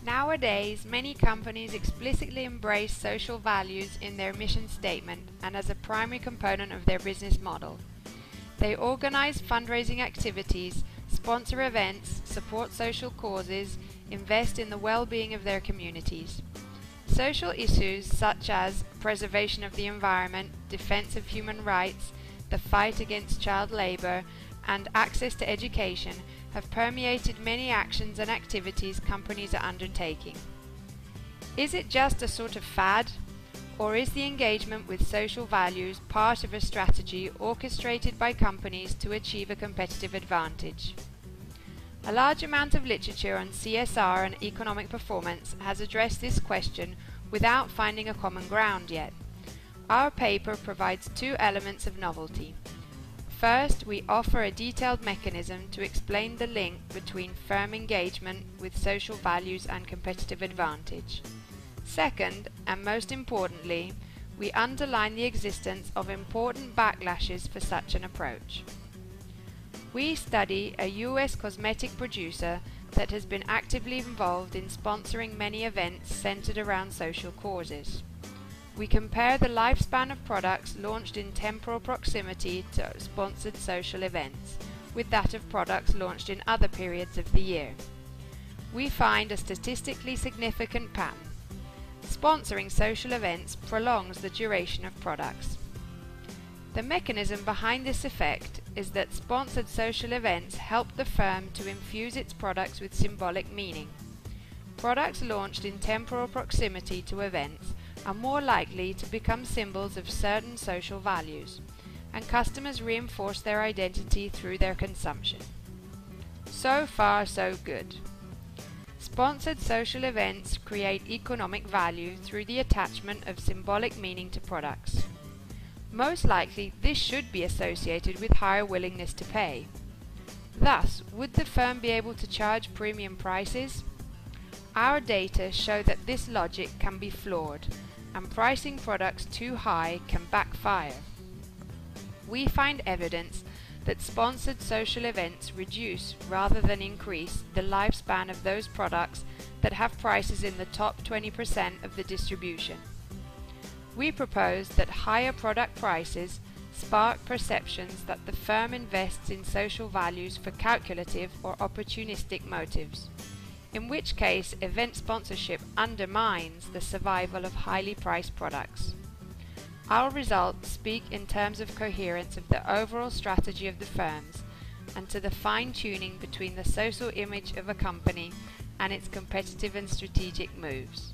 Nowadays, many companies explicitly embrace social values in their mission statement and as a primary component of their business model. They organize fundraising activities, sponsor events, support social causes, invest in the well-being of their communities. Social issues such as preservation of the environment, defense of human rights, the fight against child labor, and access to education have permeated many actions and activities companies are undertaking. Is it just a sort of fad, or is the engagement with social values part of a strategy orchestrated by companies to achieve a competitive advantage? A large amount of literature on CSR and economic performance has addressed this question without finding a common ground yet. Our paper provides two elements of novelty. First, we offer a detailed mechanism to explain the link between firm engagement with social values and competitive advantage. Second, and most importantly, we underline the existence of important backlashes for such an approach. We study a US cosmetic producer that has been actively involved in sponsoring many events centered around social causes. We compare the lifespan of products launched in temporal proximity to sponsored social events with that of products launched in other periods of the year. We find a statistically significant pattern. Sponsoring social events prolongs the duration of products. The mechanism behind this effect is that sponsored social events help the firm to infuse its products with symbolic meaning. Products launched in temporal proximity to events are more likely to become symbols of certain social values, and customers reinforce their identity through their consumption. So far, so good. Sponsored social events create economic value through the attachment of symbolic meaning to products. Most likely, this should be associated with higher willingness to pay. Thus, would the firm be able to charge premium prices? Our data show that this logic can be flawed, and pricing products too high can backfire. We find evidence that sponsored social events reduce rather than increase the lifespan of those products that have prices in the top 20% of the distribution. We propose that higher product prices spark perceptions that the firm invests in social values for calculative or opportunistic motives, in which case event sponsorship undermines the survival of highly priced products. Our results speak in terms of coherence of the overall strategy of the firms and to the fine-tuning between the social image of a company and its competitive and strategic moves.